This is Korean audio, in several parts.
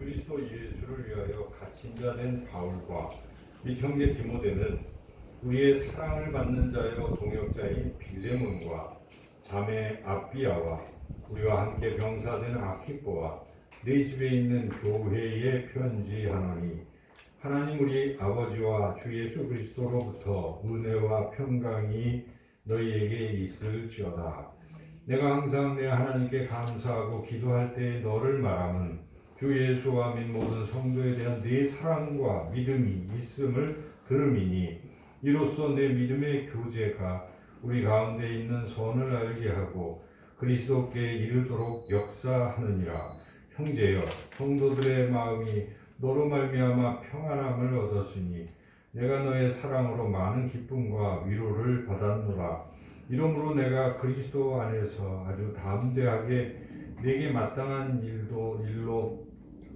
그리스도 예수를 위하여 갇힌 자 된 바울과 및 형제 디모데는 우리의 사랑을 받는 자여 동역자인 빌레몬과 자매 아비아와 우리와 함께 병사된 아키포와 내 집에 있는 교회에 편지하노니 하나님 우리 아버지와 주 예수 그리스도로부터 은혜와 평강이 너희에게 있을지어다. 내가 항상 내 하나님께 감사하고 기도할 때에 너를 말함은 주 예수와 및 모든 성도에 대한 네 사랑과 믿음이 있음을 들음이니 이로써 내 믿음의 교제가 우리 가운데 있는 선을 알게 하고 그리스도께 이르도록 역사하느니라. 형제여, 성도들의 마음이 너로 말미암아 평안함을 얻었으니 내가 너의 사랑으로 많은 기쁨과 위로를 받았노라. 이러므로 내가 그리스도 안에서 아주 담대하게 내게 마땅한 일로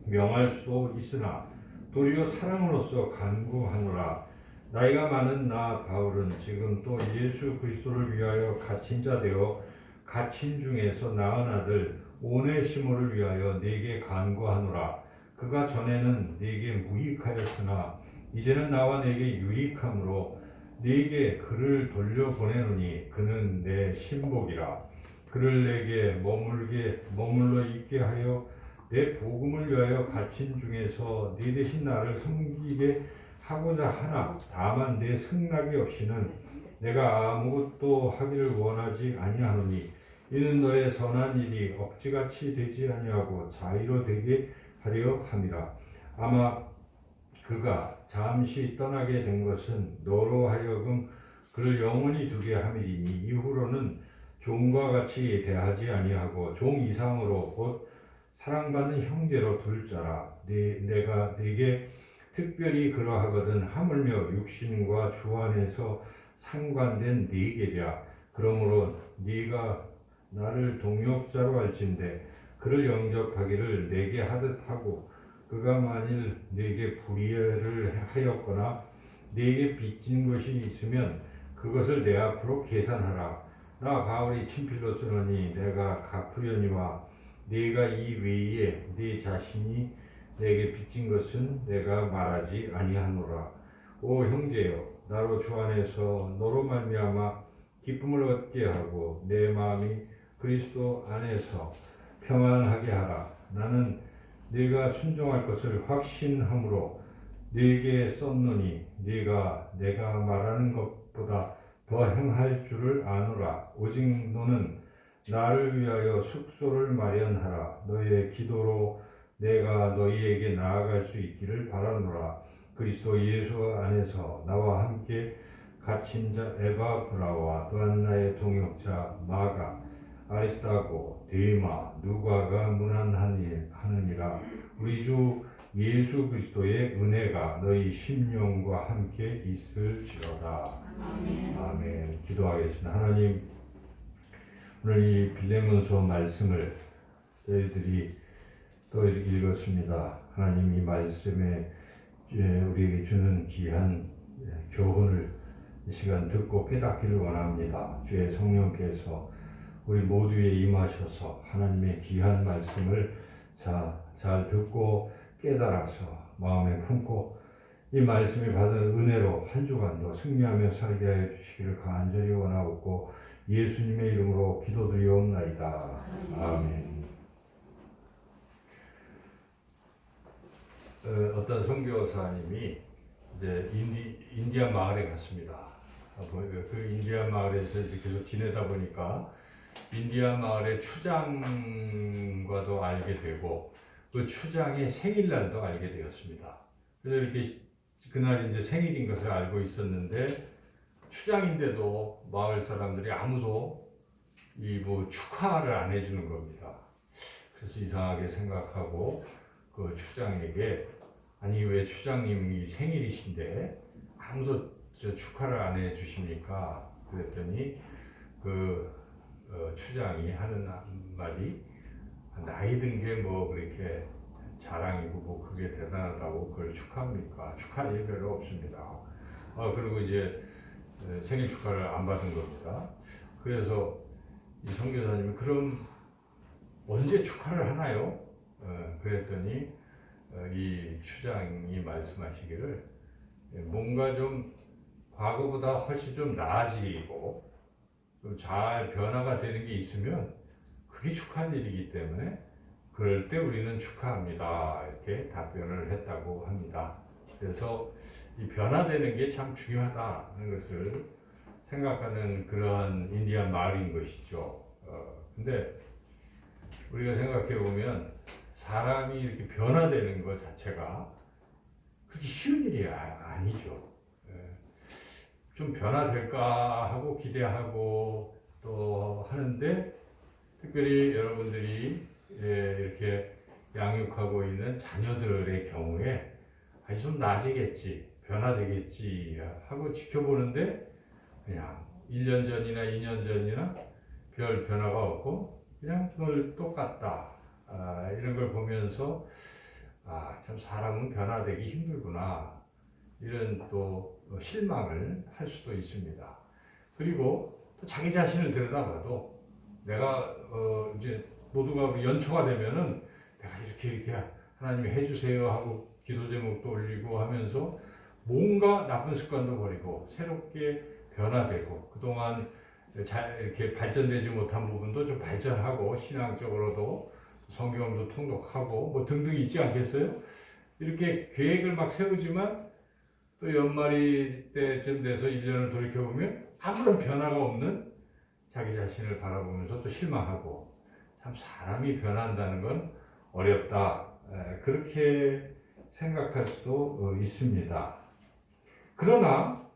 명할 수도 있으나 도리어 사랑으로서 간구하노라. 나이가 많은 나 바울은 지금 또 예수 그리스도를 위하여 갇힌 자 되어 갇힌 중에서 낳은 아들 오네시모를 위하여 내게 간구하노라. 그가 전에는 내게 무익하였으나 이제는 나와 내게 유익함으로 네게 그를 돌려보내노니 그는 내 신복이라. 그를 내게 머물러 있게 하여 내 복음을 위하여 갇힌 중에서 네 대신 나를 섬기게 하고자 하나 다만 내 승낙이 없이는 내가 아무것도 하기를 원하지 아니하노니 이는 너의 선한 일이 억지같이 되지 아니하고 자의로 되게 하려 함이라. 아마 그가 잠시 떠나게 된 것은 너로 하여금 그를 영원히 두게 함이니 이후로는 종과 같이 대하지 아니하고 종 이상으로 곧 사랑받는 형제로 둘 자라. 내가 네게 특별히 그러하거든 하물며 육신과 주 안에서 상관된 네게랴. 그러므로 네가 나를 동역자로 할진대 그를 영접하기를 내게 하듯 하고 그가 만일 네게 불의를 하였거나 네게 빚진 것이 있으면 그것을 내 앞으로 계산하라. 나 바울이 친필로 쓰노니 내가 갚으려니와 네가 이 외에 네 자신이 내게 빚진 것은 내가 말하지 아니하노라. 오 형제여, 나로 주 안에서 너로 말미암아 기쁨을 얻게 하고 내 마음이 그리스도 안에서 평안하게 하라. 나는 네가 순종할 것을 확신함으로 네게 썼노니 네가 내가 말하는 것보다 더 행할 줄을 아노라. 오직 너는 나를 위하여 숙소를 마련하라. 너의 기도로 내가 너희에게 나아갈 수 있기를 바라노라. 그리스도 예수 안에서 나와 함께 갇힌 자 에바브라와 또한 나의 동역자 마가 아리스타고 데마 누가가 문안하느니라. 우리 주 예수 그리스도의 은혜가 너희 심령과 함께 있을지어다. 아멘. 아멘. 기도하겠습니다. 하나님, 오늘 이 빌레몬서 말씀을 저희들이 또 읽었습니다. 하나님 이 말씀에 우리에게 주는 귀한 교훈을 이 시간 듣고 깨닫기를 원합니다. 주의 성령께서 우리 모두에 임하셔서 하나님의 귀한 말씀을 잘 듣고 깨달아서 마음에 품고 이 말씀이 받은 은혜로 한 주간도 승리하며 살게 하여 주시기를 간절히 원하옵고 예수님의 이름으로 기도드리옵나이다. 아멘. 어떤 선교사님이 이제 인디안 마을에 갔습니다. 그 인디안 마을에서 계속 지내다 보니까 인디안 마을의 추장과도 알게 되고 그 추장의 생일날도 알게 되었습니다. 그래서 이렇게 그날 이제 생일인 것을 알고 있었는데 추장인데도 마을 사람들이 아무도 뭐 축하를 안 해주는 겁니다. 그래서 이상하게 생각하고 그 추장에게 아니 왜 추장님이 생일이신데 아무도 축하를 안 해주십니까? 그랬더니 추장이 하는 말이 나이 든 게 뭐 그렇게 자랑이고 뭐 그게 대단하다고 그걸 축하합니까? 축하할 일 별로 없습니다. 그리고 이제 생일 축하를 안 받은 겁니다. 그래서 이 선교사님이 그럼 언제 축하를 하나요? 그랬더니 이 추장이 말씀하시기를 뭔가 좀 과거보다 훨씬 좀 나아지고 좀 잘 변화가 되는 게 있으면 그게 축하할 일이기 때문에 그럴 때 우리는 축하합니다. 이렇게 답변을 했다고 합니다. 그래서 이 변화되는 게 참 중요하다는 것을 생각하는 그러한 인디안 마을인 것이죠. 근데 우리가 생각해 보면 사람이 이렇게 변화되는 것 자체가 그렇게 쉬운 일이 아니죠. 좀 변화될까 하고 기대하고 또 하는데 특별히 여러분들이 이렇게 양육하고 있는 자녀들의 경우에 아주 좀 나아지겠지, 변화되겠지 하고 지켜보는데 그냥 1년 전이나 2년 전이나 별 변화가 없고 그냥 늘 똑같다. 이런 걸 보면서 참 사람은 변화되기 힘들구나. 이런 또 실망을 할 수도 있습니다. 그리고 또 자기 자신을 들여다봐도 내가 이제 모두가 연초가 되면은 내가 이렇게 하나님이 해주세요 하고 기도 제목도 올리고 하면서 뭔가 나쁜 습관도 버리고 새롭게 변화되고 그동안 잘 이렇게 발전되지 못한 부분도 좀 발전하고 신앙적으로도 성경도 통독하고 뭐 등등 있지 않겠어요? 이렇게 계획을 막 세우지만 또 연말이 때쯤 돼서 1년을 돌이켜보면 아무런 변화가 없는 자기 자신을 바라보면서 또 실망하고 참 사람이 변한다는 건 어렵다. 그렇게 생각할 수도 있습니다. 그러나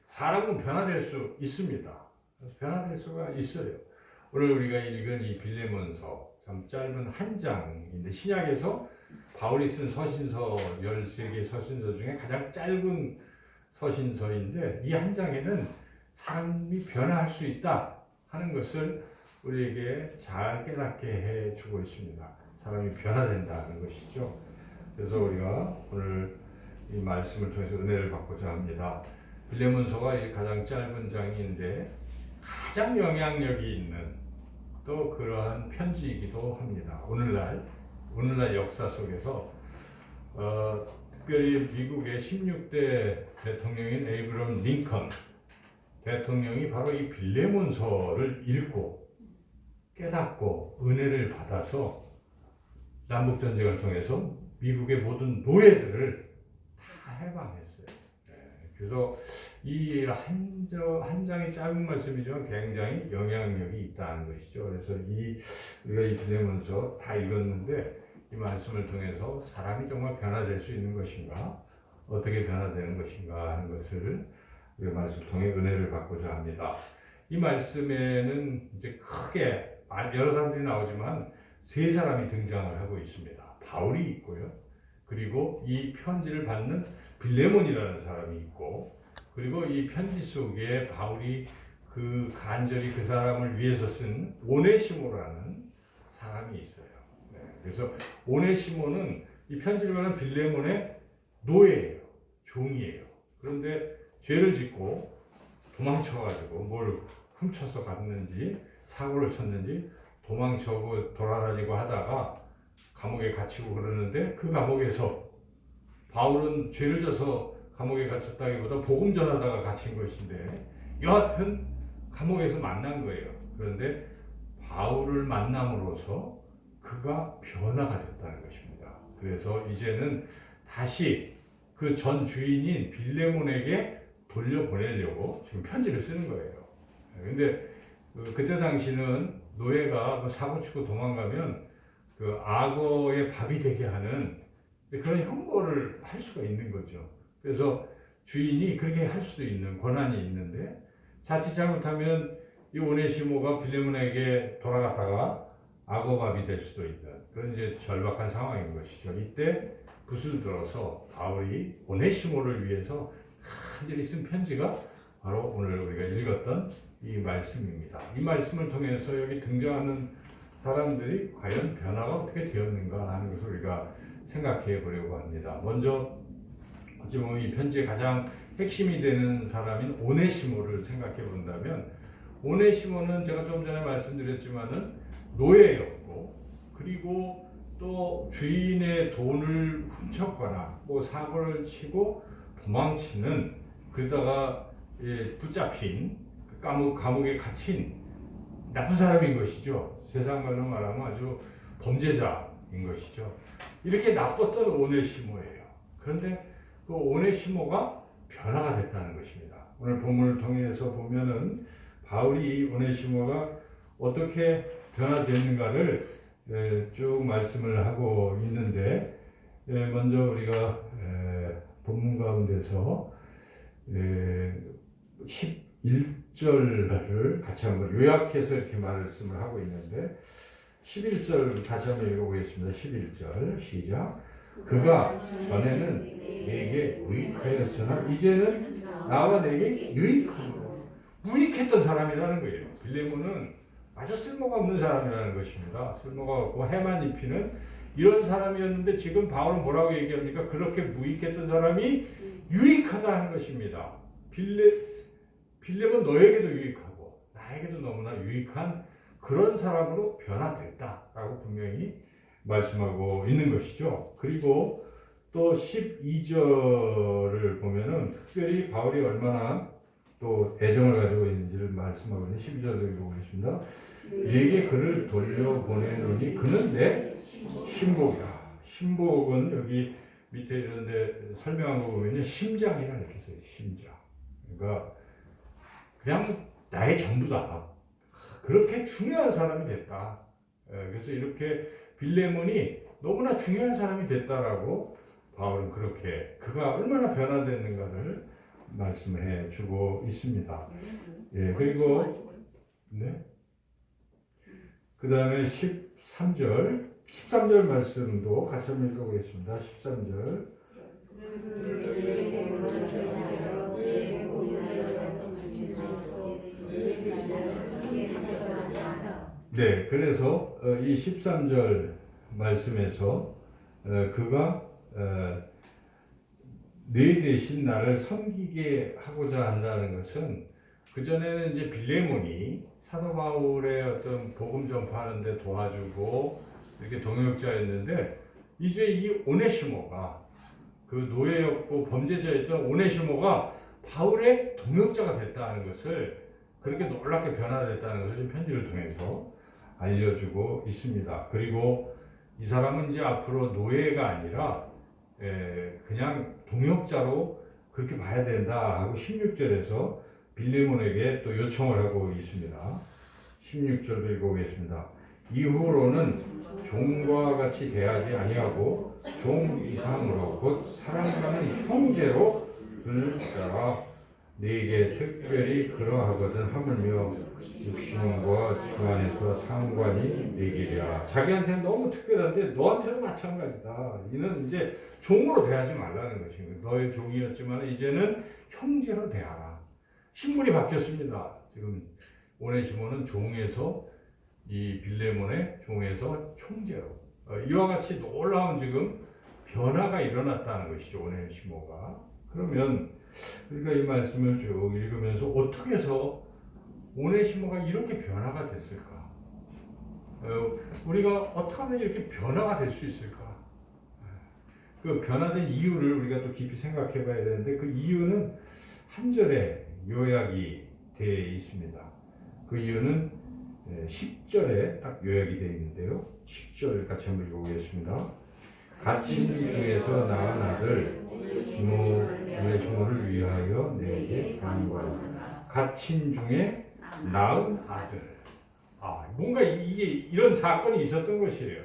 사람은 변화될 수 있습니다. 변화될 수가 있어요. 오늘 우리가 읽은 이 빌레몬서 참 짧은 한 장인데 신약에서 바울이 쓴 서신서 13개 서신서 중에 가장 짧은 서신서인데 이 한 장에는 사람이 변화할 수 있다 하는 것을 우리에게 잘 깨닫게 해주고 있습니다. 사람이 변화된다는 것이죠. 그래서 우리가 오늘 이 말씀을 통해서 은혜를 받고자 합니다. 빌레몬서가 가장 짧은 장인데 가장 영향력이 있는 또 그러한 편지이기도 합니다. 오늘날 역사 속에서 특별히 미국의 16대 대통령인 에이브럼 링컨 대통령이 바로 이 빌레몬서를 읽고 깨닫고 은혜를 받아서 남북전쟁을 통해서 미국의 모든 노예들을 다 해방했어요. 그래서 이 한 장의 짧은 말씀이지만 굉장히 영향력이 있다는 것이죠. 그래서 우리가 이 빌레몬서 다 읽었는데 이 말씀을 통해서 사람이 정말 변화될 수 있는 것인가, 어떻게 변화되는 것인가 하는 것을 이 말씀을 통해 은혜를 받고자 합니다. 이 말씀에는 이제 크게 여러 사람들이 나오지만 세 사람이 등장을 하고 있습니다. 바울이 있고요. 그리고 이 편지를 받는 빌레몬이라는 사람이 있고, 그리고 이 편지 속에 바울이 간절히 그 사람을 위해서 쓴 오네시모라는 사람이 있어요. 그래서 오네시모는 이 편지를 받는 빌레몬의 노예예요. 종이에요. 그런데 죄를 짓고 도망쳐가지고 뭘 훔쳐서 갔는지 사고를 쳤는지 도망쳐고 돌아다니고 하다가 감옥에 갇히고 그러는데 그 감옥에서 바울은 죄를 져서 감옥에 갇혔다기보다 복음 전하다가 갇힌 것인데 여하튼 감옥에서 만난 거예요. 그런데 바울을 만남으로써 그가 변화가 됐다는 것입니다. 그래서 이제는 다시 그 전 주인인 빌레몬에게 돌려보내려고 지금 편지를 쓰는 거예요. 근데 그때 당시는 노예가 사고 치고 도망가면 그 악어의 밥이 되게 하는 그런 형벌을 할 수가 있는 거죠. 그래서 주인이 그렇게 할 수도 있는 권한이 있는데 자칫 잘못하면 이 오네시모가 빌레몬에게 돌아갔다가 악어밥이 될 수도 있는 그런 이제 절박한 상황인 것이죠. 이때 붓을 들어서 바울이 오네시모를 위해서 간절히 쓴 편지가 바로 오늘 우리가 읽었던 이 말씀입니다. 이 말씀을 통해서 여기 등장하는 사람들이 과연 변화가 어떻게 되었는가 하는 것을 우리가 생각해 보려고 합니다. 먼저 어찌 보면 이 편지의 가장 핵심이 되는 사람인 오네시모를 생각해 본다면 오네시모는 제가 좀 전에 말씀드렸지만은 노예였고 그리고 또 주인의 돈을 훔쳤거나 뭐 사고를 치고 도망치는, 그러다가 붙잡힌 감옥에 갇힌 나쁜 사람인 것이죠. 세상 말로 말하면 아주 범죄자인 것이죠. 이렇게 나빴던 오네시모예요. 그런데 그 오네시모가 변화가 됐다는 것입니다. 오늘 본문을 통해서 보면은 바울이 이 오네시모가 어떻게 변화됐는가를 쭉 말씀을 하고 있는데, 먼저 우리가 본문 가운데서 11절을 같이 한번 요약해서 이렇게 말씀을 하고 있는데, 11절 같이 한번 읽어보겠습니다. 11절 시작. 그가 전에는 내게 무익하였으나 이제는 나와 내게 유익함으로. 무익했던 사람이라는 거예요. 빌레몬은 아주 쓸모가 없는 사람이라는 것입니다. 쓸모가 없고 해만 입히는 이런 사람이었는데, 지금 바울은 뭐라고 얘기합니까? 그렇게 무익했던 사람이 유익하다는 것입니다. 빌레몬 너에게도 유익하고 나에게도 너무나 유익한 그런 사람으로 변화됐다라고 분명히 말씀하고 있는 것이죠. 그리고 또 12절을 보면은 특별히 바울이 얼마나 또 애정을 가지고 있는지를 말씀하고 있는 12절을 읽어보겠습니다. 내게 그를 돌려보내노니 그는 내 신복이라. 신복은 여기 밑에 이런 데 설명한 거 보면 심장이라 이렇게 써요. 심장. 그러니까 그냥 나의 전부다. 그렇게 중요한 사람이 됐다. 그래서 이렇게 빌레몬이 너무나 중요한 사람이 됐다라고 바울은 그렇게 그가 얼마나 변화됐는가를 말씀해 주고 있습니다. 그리고 그 다음에 13절 말씀도 같이 한번 읽어보겠습니다. 13절. 네, 그래서 이 13절 말씀에서 그가 네 대신 나를 섬기게 하고자 한다는 것은, 그전에는 이제 빌레몬이 사도 바울의 어떤 복음 전파하는 데 도와주고 이렇게 동역자였는데, 이제 이 오네시모가, 그 노예였고 범죄자였던 오네시모가 바울의 동역자가 됐다는 것을, 그렇게 놀랍게 변화됐다는 것을 지금 편지를 통해서 알려주고 있습니다. 그리고 이 사람은 이제 앞으로 노예가 아니라 그냥 동역자로 그렇게 봐야 된다 하고 16절에서 빌레몬에게 또 요청을 하고 있습니다. 16절도 읽어보겠습니다. 이후로는 종과 같이 대하지 아니하고 종 이상으로 곧 사랑하는 형제로 그를 따라 네게 특별히 그러하거든 하물며 육신과 주 안에서 상관이 네기랴. 자기한테는 너무 특별한데 너한테도 마찬가지다. 이는 이제 종으로 대하지 말라는 것입니다. 너의 종이었지만 이제는 형제로 대하라. 신분이 바뀌었습니다. 지금 오네시모는 종에서, 이 빌레몬의 종에서 형제로, 이와 같이 놀라운 지금 변화가 일어났다는 것이죠. 오네시모가. 그러면 우리가 이 말씀을 쭉 읽으면서 어떻게 해서 오네시모가 이렇게 변화가 됐을까? 우리가 어떻게 하면 이렇게 변화가 될 수 있을까? 그 변화된 이유를 우리가 또 깊이 생각해 봐야 되는데, 그 이유는 한 절에 요약이 되어 있습니다. 그 이유는 10절에 딱 요약이 되어 있는데요. 10절 같이 한번 읽어보겠습니다. 갇힌 중에서 낳은 아들 오네시모를 위하여 내게 간구하노라. 갇힌 중에 낳은 아들. 뭔가 이게 이런 사건이 있었던 것이에요.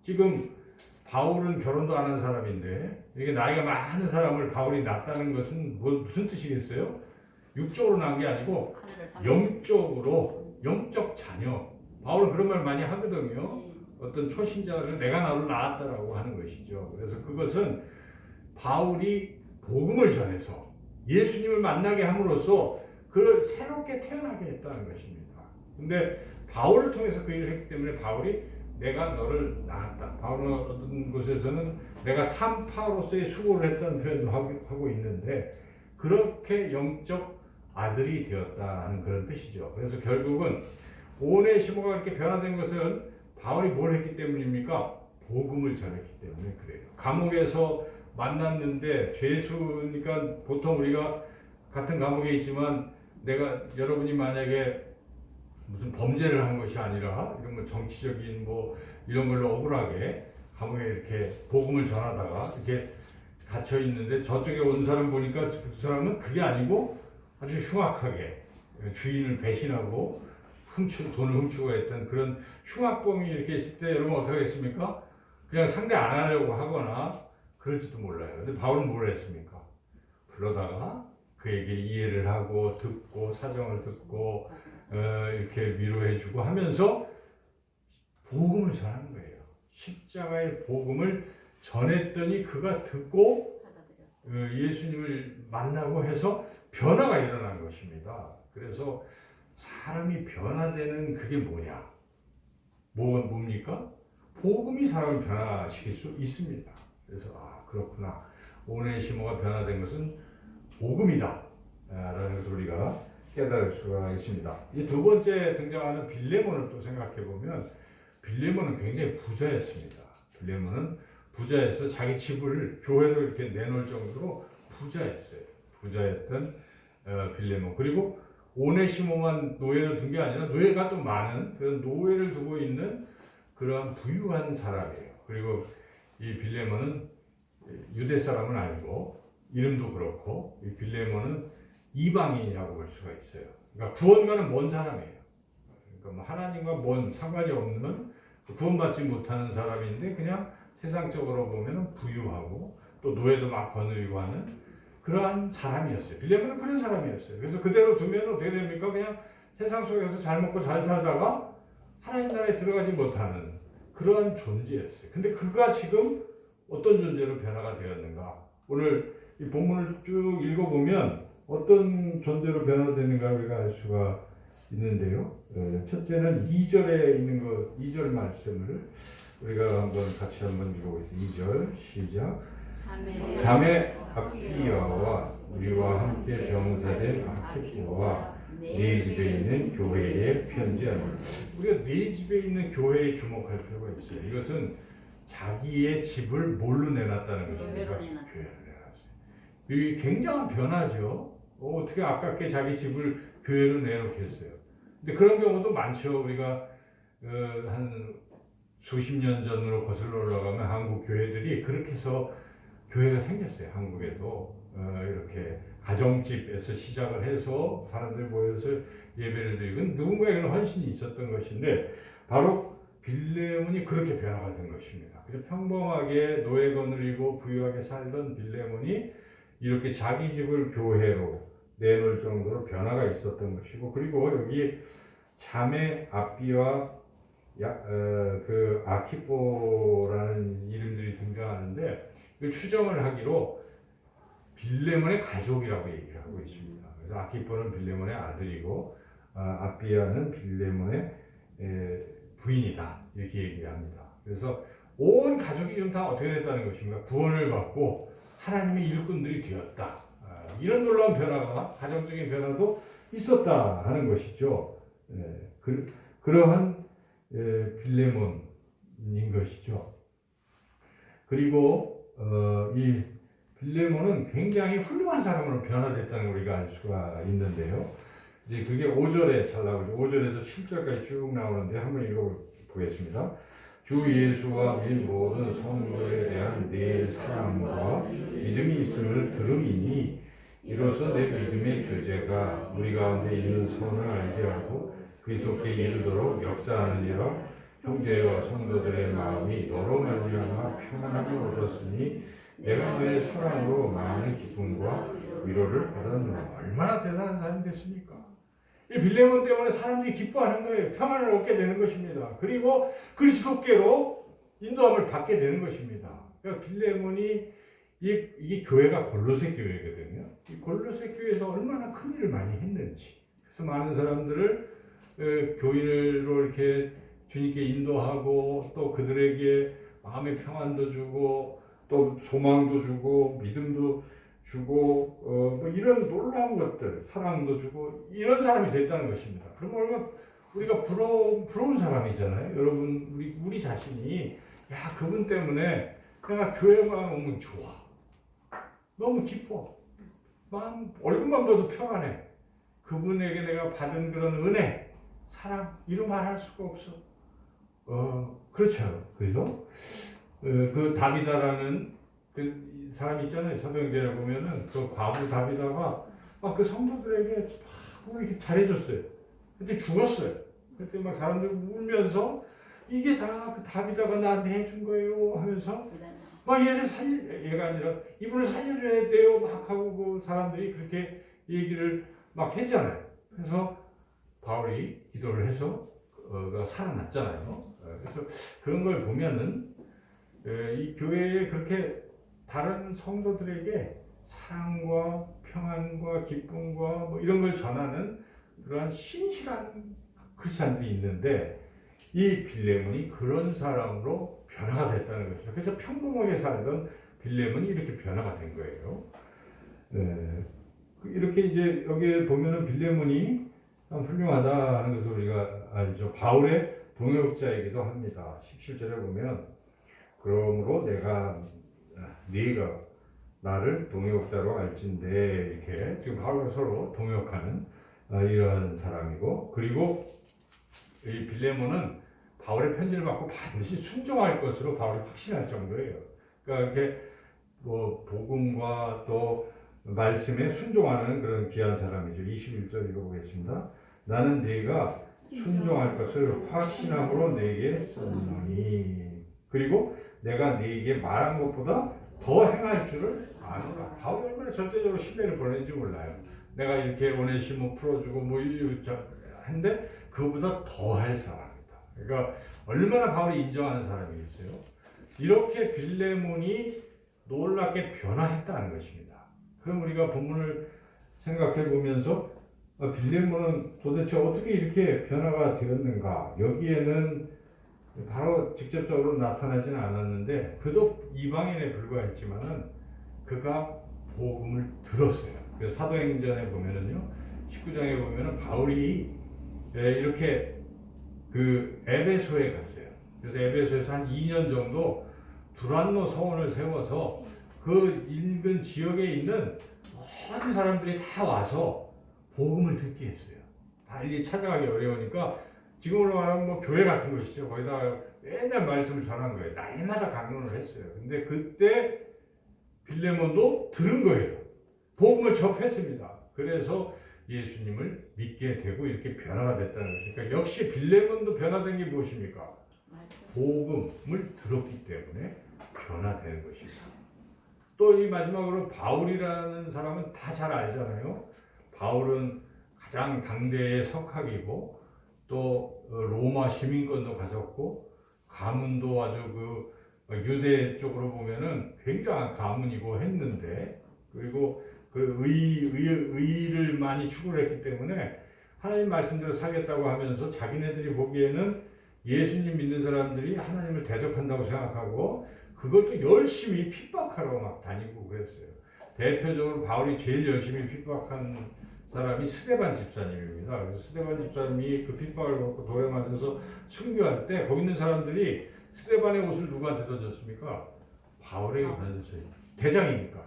지금 바울은 결혼도 안 한 사람인데, 이게 나이가 많은 사람을 바울이 낳았다는 것은 무슨 뜻이겠어요? 육적으로 낳은 게 아니고 영적으로, 영적 자녀. 바울은 그런 말 많이 하거든요. 어떤 초신자를 내가 너를 낳았다라고 하는 것이죠. 그래서 그것은 바울이 복음을 전해서 예수님을 만나게 함으로써 그를 새롭게 태어나게 했다는 것입니다. 근데 바울을 통해서 그 일을 했기 때문에 바울이 내가 너를 낳았다. 바울은 어떤 곳에서는 내가 산파로서의 수고를 했다는 표현을 하고 있는데, 그렇게 영적 아들이 되었다는 그런 뜻이죠. 그래서 결국은 오네시모가 이렇게 변화된 것은 바울이 뭘 했기 때문입니까? 복음을 전했기 때문에 그래요. 감옥에서 만났는데 죄수니까 보통 우리가 같은 감옥에 있지만 여러분이 만약에 무슨 범죄를 한 것이 아니라 이런 뭐 정치적인 뭐 이런 걸로 억울하게 감옥에 이렇게 복음을 전하다가 이렇게 갇혀 있는데 저쪽에 온 사람 보니까 그 사람은 그게 아니고 아주 흉악하게 주인을 배신하고 돈을 훔치고 했던 그런 흉악범이 이렇게 있을 때 여러분 어떻게 하겠습니까? 그냥 상대 안 하려고 하거나 그럴지도 몰라요. 근데 바울은 뭘 했습니까? 그러다가 그에게 이해를 하고 듣고 사정을 듣고 이렇게 위로해주고 하면서 복음을 전하는 거예요. 십자가의 복음을 전했더니 그가 듣고 예수님을 만나고 해서 변화가 일어난 것입니다. 그래서 사람이 변화되는 그게 뭐냐? 뭡니까? 복음이 사람을 변화시킬 수 있습니다. 그래서 그렇구나. 오네시모가 변화된 것은 복음이다 라는 것을 우리가 깨달을 수가 있습니다. 이 두 번째 등장하는 빌레몬을 또 생각해 보면 빌레몬은 굉장히 부자였습니다. 빌레몬은 부자에서 자기 집을 교회로 이렇게 내놓을 정도로 부자였어요. 부자였던 빌레몬. 그리고 오네시모만 노예로 둔 게 아니라 노예가 또 많은 그런 노예를 두고 있는 그런 부유한 사람이에요. 그리고 이 빌레몬은 유대 사람은 아니고 이름도 그렇고 이 빌레몬은 이방인이라고 볼 수가 있어요. 그러니까 구원과는 먼 사람이에요. 그러니까 뭐 하나님과 먼 상관이 없는 구원받지 못하는 사람인데 그냥 세상적으로 보면 부유하고 또 노예도 막 거느리고 하는 그러한 사람이었어요. 빌레몬은 그런 사람이었어요. 그래서 그대로 두면 어떻게 됩니까? 그냥 세상 속에서 잘 먹고 잘 살다가 하나님 나라에 들어가지 못하는 그러한 존재였어요. 근데 그가 지금 어떤 존재로 변화가 되었는가? 오늘 이 본문을 쭉 읽어보면 어떤 존재로 변화되는가 우리가 알 수가 있는데요. 첫째는 2절에 있는 2절 말씀을 우리가 같이 한번 읽어보겠습니다. 2절 시작. 자매 아피아와 우리와 함께 병사된 아키포와 네 집에 있는 교회에 편지하노라. 우리가 네 집에 있는 교회에 주목할 필요가 있어요. 이것은 자기의 집을 뭘로 내놨다는 것입니다. 교회로 내놨어요. 이게 굉장한 변화죠. 어떻게 아깝게 자기 집을 교회로 내놓겠어요. 근데 그런 경우도 많죠. 우리가 한 수십 년 전으로 거슬러 올라가면 한국 교회들이 그렇게 해서 교회가 생겼어요. 한국에도 이렇게 가정집에서 시작을 해서 사람들이 모여서 예배를 드리고 누군가에게는 헌신이 있었던 것인데 바로 빌레몬이 그렇게 변화가 된 것입니다. 그래서 평범하게 노예 거느리고 부유하게 살던 빌레몬이 이렇게 자기 집을 교회로 내놓을 정도로 변화가 있었던 것이고 그리고 여기 자매 아비와 그 아키포라는 이름들이 등장하는데 이걸 추정을 하기로 빌레몬의 가족이라고 얘기를 하고 있습니다. 그래서 아키포는 빌레몬의 아들이고 아비아는 빌레몬의 부인이다 이렇게 얘기합니다. 그래서 온 가족이 지금 다 어떻게 됐다는 것인가? 구원을 받고 하나님의 일꾼들이 되었다. 이런 놀라운 변화가 가정적인 변화도 있었다 하는 것이죠. 그러한 빌레몬인 것이죠. 그리고 이 빌레몬은 굉장히 훌륭한 사람으로 변화됐다는 걸 우리가 알 수가 있는데요. 이제 그게 5절에 잘 나오죠. 5절에서 7절까지 쭉 나오는데 한번 읽어보겠습니다. 주 예수와 및 모든 성도에 대한 내 사랑과 믿음이 있음을 들음이니 이로써 내 믿음의 교제가 우리 가운데 있는 선을 알게 하고 그리스도께 이르도록 역사하느니라. 형제와 성도들의 마음이 너로 말미암아 평안함을 얻었으니 내가 너의 사랑으로 많은 기쁨과 위로를 받았노라. 얼마나 대단한 사람이 됐습니까? 이 빌레몬 때문에 사람들이 기뻐하는 거예요. 평안을 얻게 되는 것입니다. 그리고 그리스도께로 인도함을 받게 되는 것입니다. 그러니까 빌레몬이 이게 교회가 골로새 교회거든요. 이 골로새 교회에서 얼마나 큰 일을 많이 했는지. 그래서 많은 사람들을 교인으로 이렇게 주님께 인도하고 또 그들에게 마음의 평안도 주고 또 소망도 주고 믿음도 주고 뭐 이런 놀라운 것들 사랑도 주고 이런 사람이 됐다는 것입니다. 그럼 얼마나 우리가 부러운 사람이잖아요. 여러분 우리 자신이 야, 그분 때문에 내가 교회만 오면 좋아. 너무 기뻐. 마음, 얼굴만 봐도 평안해. 그분에게 내가 받은 그런 은혜, 사랑, 이런 말할 수가 없어. 그렇죠. 그죠? 그 다비다라는 그 사람 있잖아요. 사도행전에 보면은 그 과부 다비다가 막 그 성도들에게 막 이렇게 잘해줬어요. 근데 죽었어요. 그때 막 사람들이 울면서 이게 다 그 다비다가 나한테 해준 거예요 하면서 막 얘가 아니라 이분을 살려줘야 돼요 막 하고 그 사람들이 그렇게 얘기를 막 했잖아요. 그래서 바울이 기도를 해서 살아났잖아요. 그래서 그런 걸 보면은 이 교회에 그렇게 다른 성도들에게 사랑과 평안과 기쁨과 뭐 이런 걸 전하는 그러한 신실한 크리스찬들이 있는데 이 빌레몬이 그런 사람으로 변화가 됐다는 것이죠. 그래서 평범하게 살던 빌레몬이 이렇게 변화가 된 거예요. 이렇게 이제 여기에 보면은 빌레몬이 훌륭하다는 것을 우리가 알죠. 바울의 동역자이기도 합니다. 17절에 보면 그러므로 네가 나를 동역자로 알진대 이렇게 지금 바울과 서로 동역하는 이러한 사람이고 그리고 이 빌레몬은 바울의 편지를 받고 반드시 순종할 것으로 바울이 확신할 정도예요. 그러니까 이렇게 뭐 복음과 또 말씀에 순종하는 그런 귀한 사람이죠. 21절 읽어보겠습니다. 나는 네가 순종할 것을 확신함으로 네게 썼노니 그리고 내가 네게 말한 것보다 더 행할 줄을 아노라. 바울이 얼마나 절대적으로 신뢰를 보내는지 몰라요. 내가 이렇게 오네시모 풀어주고 뭐 한데 그거보다 더 할 사람이다. 그러니까 얼마나 바울이 인정하는 사람이겠어요. 이렇게 빌레몬이 놀랍게 변화했다는 것입니다. 그럼 우리가 본문을 생각해 보면서 빌레몬은 도대체 어떻게 이렇게 변화가 되었는가? 여기에는 바로 직접적으로 나타나지는 않았는데 그도 이방인에 불과했지만은 그가 복음을 들었어요. 그래서 사도행전에 보면은요, 19장에 보면은 바울이 이렇게 그 에베소에 갔어요. 그래서 에베소에서 한 2년 정도 두란노 서원을 세워서 그 인근 지역에 있는 모든 사람들이 다 와서 복음을 듣게 했어요. 빨리 찾아가기 어려우니까 지금으로 말하면 뭐 교회 같은 것이죠. 거기다가 맨날 말씀을 전한 거예요. 날마다 강론을 했어요. 근데 그때 빌레몬도 들은 거예요. 복음을 접했습니다. 그래서 예수님을 믿게 되고 이렇게 변화가 됐다는 것이니까 그러니까 역시 빌레몬도 변화된 게 무엇입니까? 복음을 들었기 때문에 변화되는 것입니다. 또 이 마지막으로 바울이라는 사람은 다 잘 알잖아요. 바울은 가장 당대의 석학이고 또 로마 시민권도 가졌고 가문도 아주 그 유대 쪽으로 보면은 굉장한 가문이고 했는데 그리고 그 의를 많이 추구를 했기 때문에 하나님 말씀대로 살겠다고 하면서 자기네들이 보기에는 예수님 믿는 사람들이 하나님을 대적한다고 생각하고 그걸 또 열심히 핍박하러 막 다니고 그랬어요. 대표적으로 바울이 제일 열심히 핍박한 사람이 스데반 집사님입니다. 그래서 스데반 집사님이 그 핍박을 받고 돌에 맞아서 순교할 때 거기 있는 사람들이 스데반의 옷을 누구한테 던졌습니까? 바울에게 던졌어요. 대장이니까.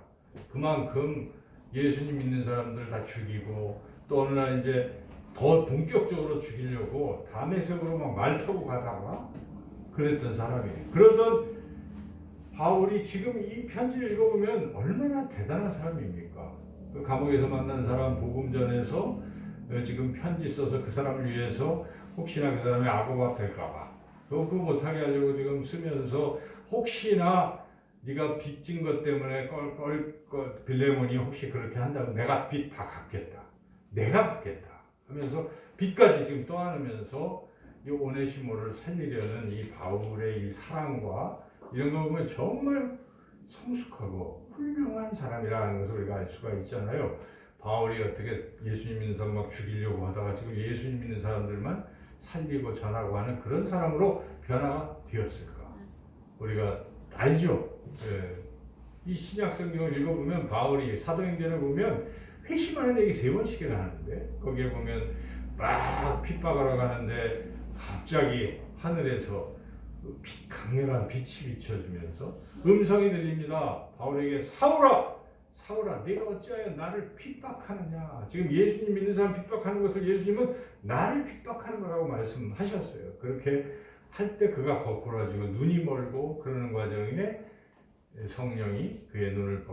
그만큼 예수님 믿는 사람들 다 죽이고 또 어느 날 이제 더 본격적으로 죽이려고 다메섹으로 막 말 타고 가다가 그랬던 사람이에요. 그러던 바울이 지금 이 편지를 읽어보면 얼마나 대단한 사람입니까? 그 감옥에서 만난 사람 복음 전해서 지금 편지 써서 그 사람을 위해서 혹시나 그 사람이 악어가 될까봐 그거 못하게 하려고 지금 쓰면서 혹시나 네가 빚진 것 때문에 빌레몬이 혹시 그렇게 한다면 내가 빚 다 갚겠다. 내가 갚겠다 하면서 빚까지 지금 떠안으면서 이 오네시모를 살리려는 이 바울의 이 사랑과 이런 거 보면 정말 성숙하고 훌륭한 사람이라는 것을 우리가 알 수가 있잖아요. 바울이 어떻게 예수님 믿는 사람 막 죽이려고 하다가 지금 예수님 믿는 사람들만 살리고 전하고 하는 그런 사람으로 변화가 되었을까? 우리가 알죠. 이 신약 성경을 읽어보면 바울이 사도행전을 보면 회심하는 얘기 3번씩이나 하는데 거기에 보면 막 핍박하러 가는데 갑자기 하늘에서 강렬한 빛이 비춰지면서 음성이 들립니다. 바울에게 사울아, 사울아, 네가 어찌하여 나를 핍박하느냐. 지금 예수님 믿는 사람 핍박하는 것을 예수님은 나를 핍박하는 거라고 말씀하셨어요. 그렇게 할 때 그가 거꾸라지고 눈이 멀고 그러는 과정에 성령이 그의 눈을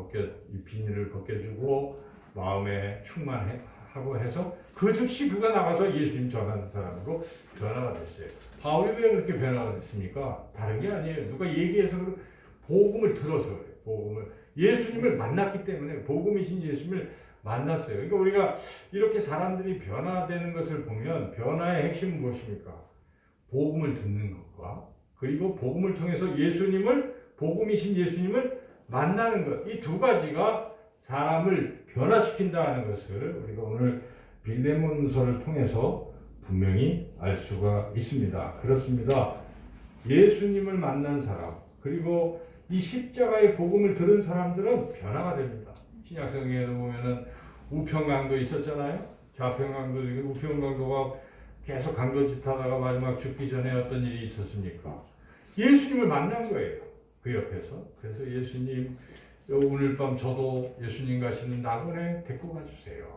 이 비닐을 벗겨주고 마음에 충만하고 해서 그 즉시 그가 나가서 예수님 전하는 사람으로 변화가 됐어요. 바울이 왜 그렇게 변화가 됐습니까? 다른 게 아니에요. 누가 얘기해서 복음을 들어서 그래요. 복음을 예수님을 만났기 때문에 복음이신 예수님을 만났어요. 그러니까 우리가 이렇게 사람들이 변화되는 것을 보면 변화의 핵심은 무엇입니까? 복음을 듣는 것과 그리고 복음을 통해서 복음이신 예수님을 만나는 것. 이 두 가지가 사람을 변화시킨다는 것을 우리가 오늘 빌레몬서를 통해서 분명히 알 수가 있습니다. 그렇습니다. 예수님을 만난 사람 그리고 이 십자가의 복음을 들은 사람들은 변화가 됩니다. 신약성경에도 보면은 우평강도 있었잖아요. 좌평강도 있고 우평강도가 계속 강도짓 하다가 마지막 죽기 전에 어떤 일이 있었습니까? 예수님을 만난 거예요. 그 옆에서. 그래서 예수님 오늘 밤 저도 예수님 가시는 낙원에 데리고 가주세요.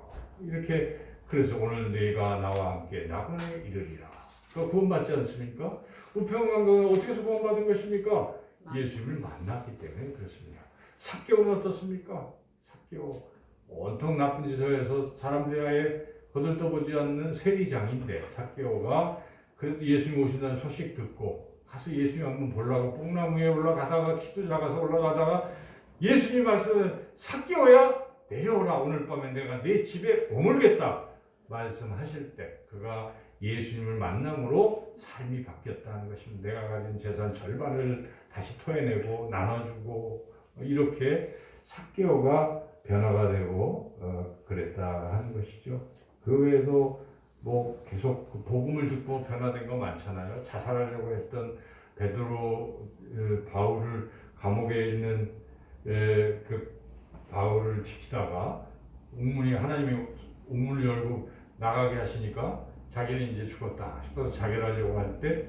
이렇게 그래서 오늘 네가 나와 함께 낙원에 이르리라. 그 구원받지 않습니까? 우평강도는 어떻게 해서 구원받은 것입니까? 예수님을 만났기 때문에 그렇습니다. 삭개오는 어떻습니까? 삭개오 온통 나쁜 짓을 해서 사람들이 아예 거들떠보지 않는 세리장인데 삭개오가 그래도 예수님 오신다는 소식 듣고 가서 예수님 한번 보려고 뽕나무 위에 올라가다가 키도 작아서 올라가다가 예수님 말씀은 삭개오야 내려오라 오늘 밤에 내가 네 집에 머물겠다 말씀하실 때 그가 예수님을 만남으로 삶이 바뀌었다는 것입니다. 내가 가진 재산 절반을 다시 토해내고 나눠주고 이렇게 삭개오가 변화가 되고 그랬다 하는 것이죠. 그 외에도 뭐 계속 그 복음을 듣고 변화된 거 많잖아요. 자살하려고 했던 베드로 바울을 감옥에 있는 그 바울을 지키다가 하나님이 옥문을 열고 나가게 하시니까 자기는 이제 죽었다 싶어서 자결 하려고 할 때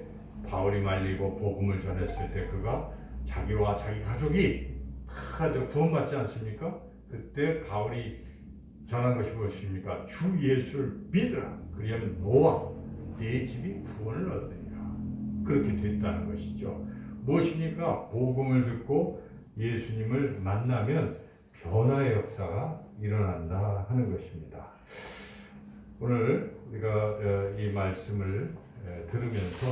바울이 말리고 복음을 전했을 때 그가 자기와 자기 가족이 다 구원받지 않습니까? 그때 바울이 전한 것이 무엇입니까? 주 예수를 믿으라. 그리하면 너와 네 집이 구원을 얻으리라. 그렇게 됐다는 것이죠. 무엇입니까? 복음을 듣고 예수님을 만나면 변화의 역사가 일어난다 하는 것입니다. 오늘 우리가 이 말씀을 들으면서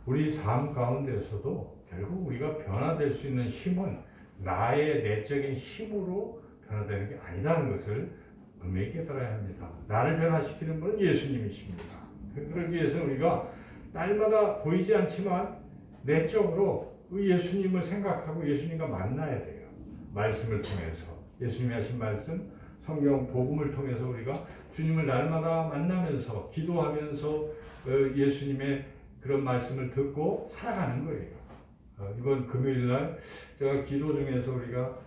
우리 삶 가운데서도 결국 우리가 변화될 수 있는 힘은 나의 내적인 힘으로 변화되는 게 아니라는 것을 분명히 깨달아야 합니다. 나를 변화시키는 분은 예수님이십니다. 그러기 위해서 우리가 날마다 보이지 않지만 내적으로 예수님을 생각하고 예수님과 만나야 돼요. 말씀을 통해서 예수님이 하신 말씀, 성경 복음을 통해서 우리가 주님을 날마다 만나면서 기도하면서 예수님의 그런 말씀을 듣고 살아가는 거예요. 이번 금요일날 제가 기도 중에서 우리가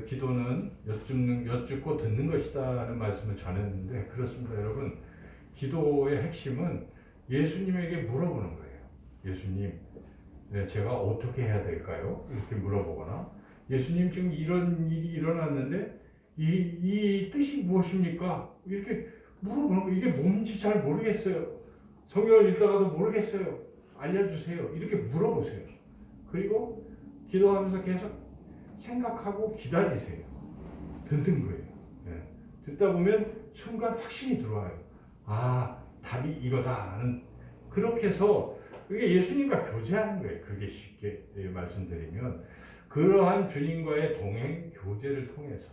기도는 여쭙고 듣는 것이다 하는 말씀을 전했는데 그렇습니다. 여러분 기도의 핵심은 예수님에게 물어보는 거예요. 예수님 제가 어떻게 해야 될까요? 이렇게 물어보거나 예수님 지금 이런 일이 일어났는데 이 뜻이 무엇입니까? 이렇게 물어보는 거 이게 뭔지 잘 모르겠어요. 성경을 읽다가도 모르겠어요. 알려주세요. 이렇게 물어보세요. 그리고 기도하면서 계속 생각하고 기다리세요. 듣는 거예요. 네. 듣다 보면 순간 확신이 들어와요. 아, 답이 이거다 하는 그렇게 해서 그게 예수님과 교제하는 거예요. 그게 쉽게 말씀드리면 그러한 주님과의 동행 교제를 통해서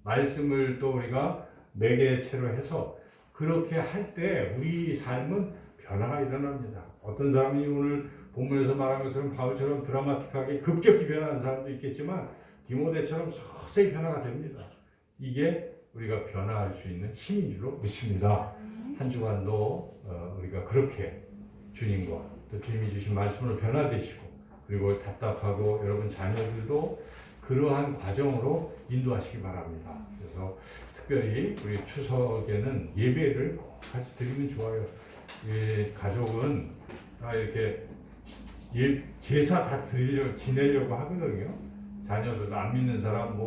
말씀을 또 우리가 매개체로 해서 그렇게 할 때 우리 삶은 변화가 일어납니다. 어떤 사람이 오늘 본문에서 말한 것처럼 바울처럼 드라마틱하게 급격히 변하는 사람도 있겠지만 디모데처럼 서서히 변화가 됩니다. 이게 우리가 변화할 수 있는 힘인 줄로 믿습니다. 한 주간도 우리가 그렇게 주님과 또 주님이 주신 말씀으로 변화되시고 그리고 답답하고 여러분 자녀들도 그러한 과정으로 인도하시기 바랍니다. 그래서 특별히 우리 추석에는 예배를 같이 드리면 좋아요. 가족은 다 이렇게 제사 다 지내려고 하거든요. 자녀들도 안 믿는 사람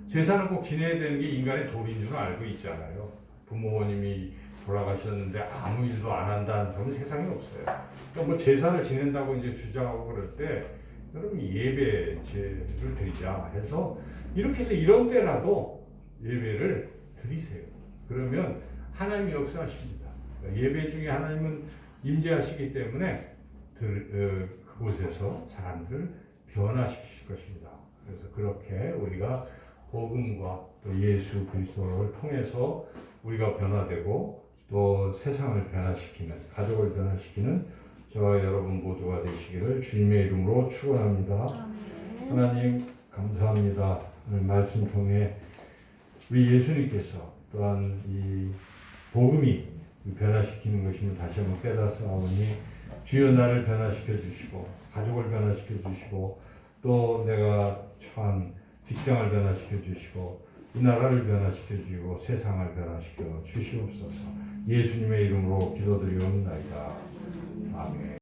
제사는 꼭 지내야 되는 게 인간의 도리인 줄 알고 있잖아요. 부모님이 돌아가셨는데 아무 일도 안 한다는 사람은 세상에 없어요. 그러니까 제사를 지낸다고 이제 주장하고 그럴 때 여러분 예배제를 드리자 해서 이렇게 해서 이런 때라도 예배를 드리세요. 그러면 하나님이 역사하십니다. 예배 중에 하나님은 임재하시기 때문에 그곳에서 사람들을 변화시키실 것입니다. 그래서 그렇게 우리가 복음과 또 예수 그리스도를 통해서 우리가 변화되고 또 세상을 변화시키는, 가족을 변화시키는 저와 여러분 모두가 되시기를 주님의 이름으로 축원합니다. 하나님 감사합니다. 오늘 말씀 통해 우리 예수님께서 또한 이 복음이 변화시키는 것임을 다시 한번 깨닫사오니 주여 나를 변화시켜 주시고 가족을 변화시켜 주시고 또 내가 처한 직장을 변화시켜 주시고 이 나라를 변화시켜 주시고 세상을 변화시켜 주시옵소서. 예수님의 이름으로 기도드리옵나이다. 아멘.